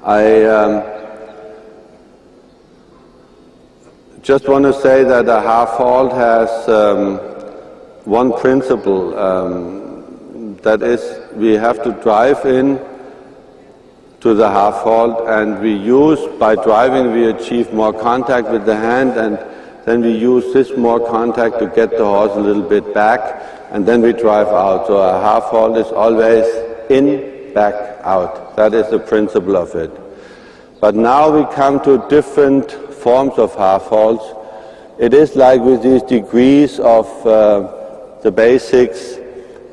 I just want to say that a half halt has one principle, that is, we have to drive in to the half halt, and we use, by driving we achieve more contact with the hand, and then we use this more contact to get the horse a little bit back, and then we drive out. So a half halt is always in, back, out. That is the principle of it. But now we come to different forms of half halts. It is like with these degrees of the basics,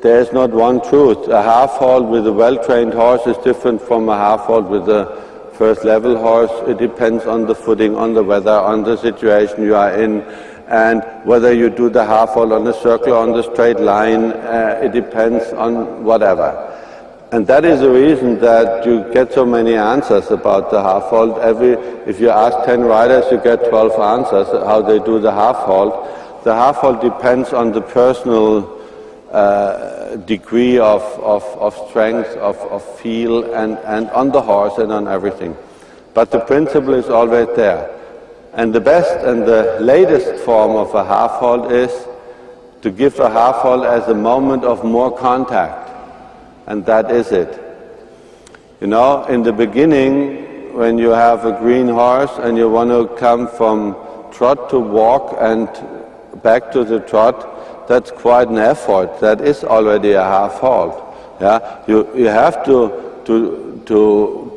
there is not one truth. A half halt with a well-trained horse is different from a half halt with a first level horse. It depends on the footing, on the weather, on the situation you are in, and whether you do the half halt on a circle or on the straight line. It depends on whatever. And that is the reason that you get so many answers about the half halt. If you ask 10 riders, you get 12 answers how they do the half halt. The half halt depends on the personal degree of strength, of feel, and on the horse and on everything. But the principle is always there. And the best and the latest form of a half halt is to give a half halt as a moment of more contact. And that is it. You know, in the beginning, when you have a green horse and you want to come from trot to walk and back to the trot, that's quite an effort. That is already a half halt. Yeah, you have to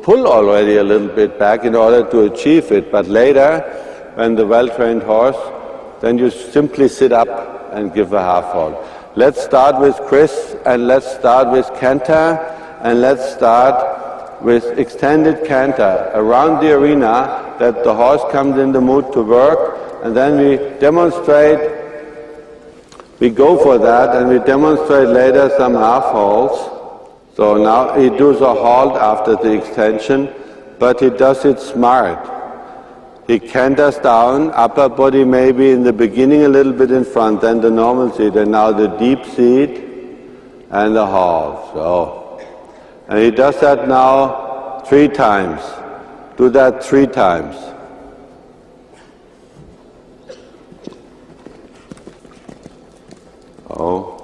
pull already a little bit back in order to achieve it. But later, when the well-trained horse, then you simply sit up and give a half halt. Let's start with Chris, and let's start with canter, and let's start with extended canter around the arena, that the horse comes in the mood to work, and then we demonstrate. We go for that, and we demonstrate later some half halts. So now he does a halt after the extension, but he does it smart. He canters down, upper body maybe in the beginning a little bit in front, then the normal seat, and now the deep seat and the halt. So, and he does that now 3 times. Do that 3 times. Oh,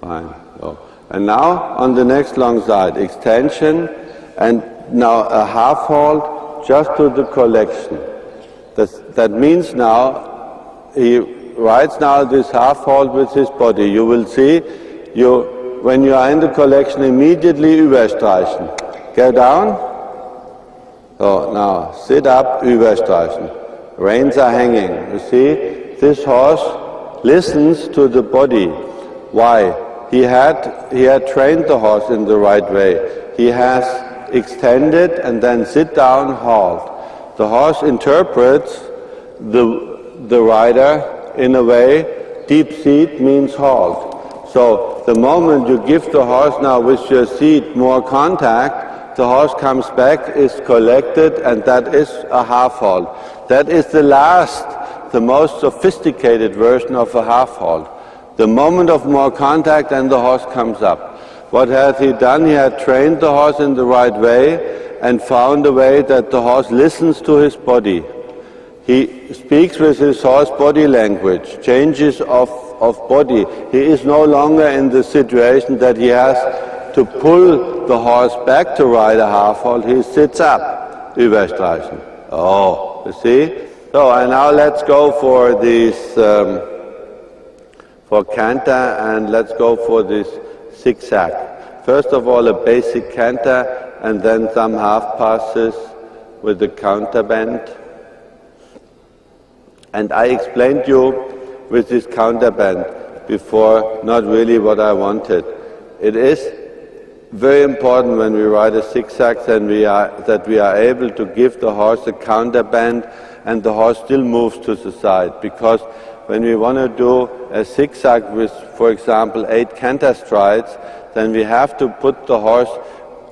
fine. Oh. And now on the next long side, extension, and now a half halt just to the collection. That means now he rides now this half halt with his body. You will see, when you are in the collection, immediately überstreichen. Go down. So now sit up, überstreichen. Reins are hanging. You see, this horse listens to the body. Why? He had trained the horse in the right way. He has extended and then sit down, halt. The horse interprets the rider in a way. Deep seat means halt. So the moment you give the horse now with your seat more contact, the horse comes back, is collected, and that is a half halt. That is the most sophisticated version of a half halt. The moment of more contact and the horse comes up. What had he done? He had trained the horse in the right way and found a way that the horse listens to his body. He speaks with his horse body language, changes of body. He is no longer in the situation that he has to pull the horse back to ride a half halt. He sits up, überstreichen. Oh, you see? So, and now let's go for this, for canter, and let's go for this zigzag. First of all, a basic canter, and then some half passes with the counter bend. And I explained you with this counter bend before, not really what I wanted. It is very important when we ride a zigzag that we are able to give the horse a counter bend, and the horse still moves to the side, because when we want to do a zigzag with, for example, 8 canter strides, then we have to put the horse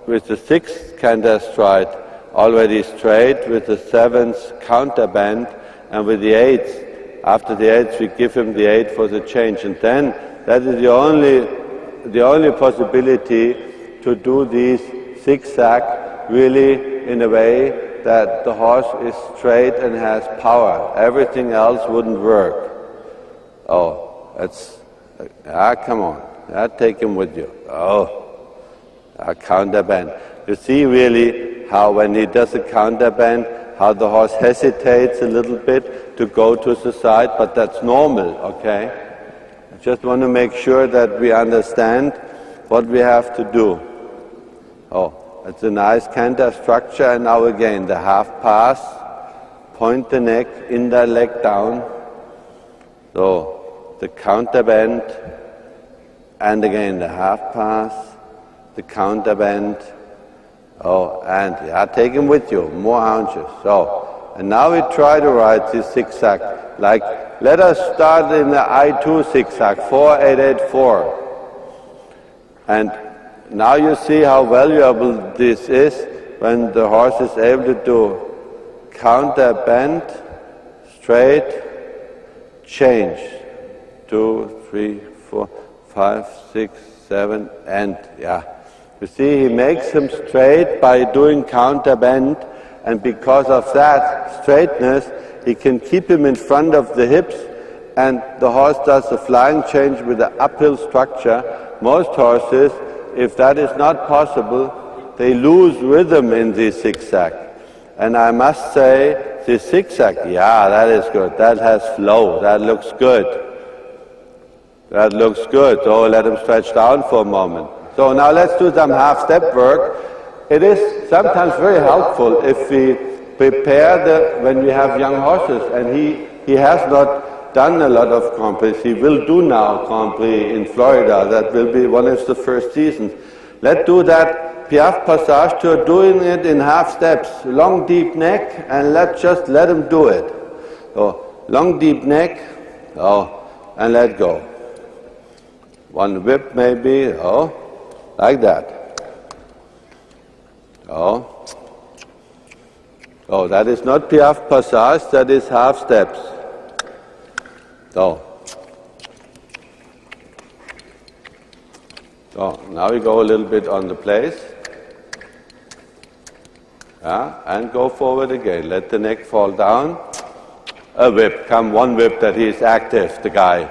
with the 6th canter stride already straight, with the 7th counter bend, and with the 8th. After the 8th, we give him the 8th for the change, and then that is the only possibility to do these zigzag really in a way that the horse is straight and has power. Everything else wouldn't work. Oh, that's, come on, take him with you. Oh, counter bend. You see really how when he does a counter bend, how the horse hesitates a little bit to go to the side, but that's normal, okay? I just want to make sure that we understand what we have to do. Oh, it's a nice canter structure, and now again the half pass, point the neck, in the leg down. So the counter bend, and again the half pass, the counter bend. Oh, and take him with you, more haunches. So, and now we try to ride this zigzag. Like, let us start in the I2 zigzag, 4-8-8-4. And now you see how valuable this is when the horse is able to do counter bend, straight, change. 2, 3, 4, 5, 6, 7, and you see, he makes him straight by doing counter bend, and because of that straightness, he can keep him in front of the hips, and the horse does a flying change with an uphill structure. Most horses, if that is not possible, they lose rhythm in this zigzag. And I must say, this zigzag, that is good. That has flow. That looks good. That looks good. So let him stretch down for a moment. So now let's do some half-step work. It is sometimes very helpful if we prepare when we have young horses, and he has not done a lot of Grand Prix. He will do now Grand Prix in Florida. That will be one of the first seasons. Let's do that Piaffe Passage tour, doing it in half steps. Long deep neck, and let's just let him do it. So long deep neck, and let go. One whip maybe, like that. Oh, that is not Piaffe Passage, that is half steps. So now we go a little bit on the place. And go forward again. Let the neck fall down. A whip, come one whip that he is active, the guy.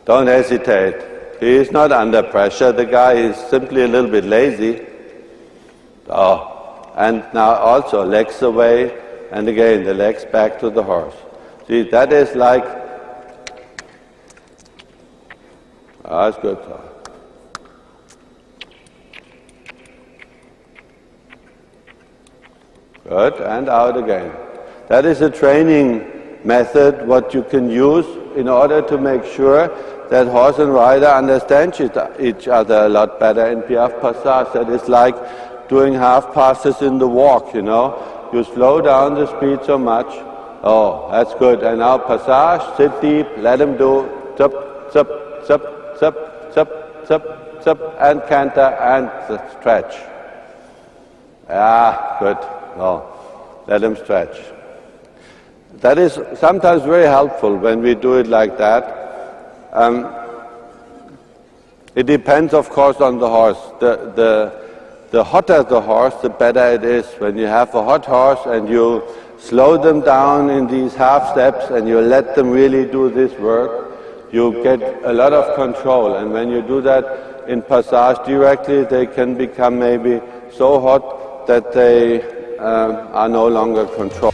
Don't hesitate. He is not under pressure. The guy is simply a little bit lazy. And now also legs away, and again the legs back to the horse. See, that is like, that's good. Good, and out again. That is a training method what you can use in order to make sure that horse and rider understand each other a lot better in Piaffe Passage. That is like doing half passes in the walk, you know. You slow down the speed so much. That's good. And now Passage, sit deep, let him do zup, zup, zup, zup, zup, zup, zup, and canter and stretch. Good. Let him stretch. That is sometimes very helpful when we do it like that. It depends, of course, on the horse. The hotter the horse, the better it is. When you have a hot horse and you slow them down in these half steps and you let them really do this work, you get a lot of control. And when you do that in Passage directly, they can become maybe so hot that they are no longer controlled.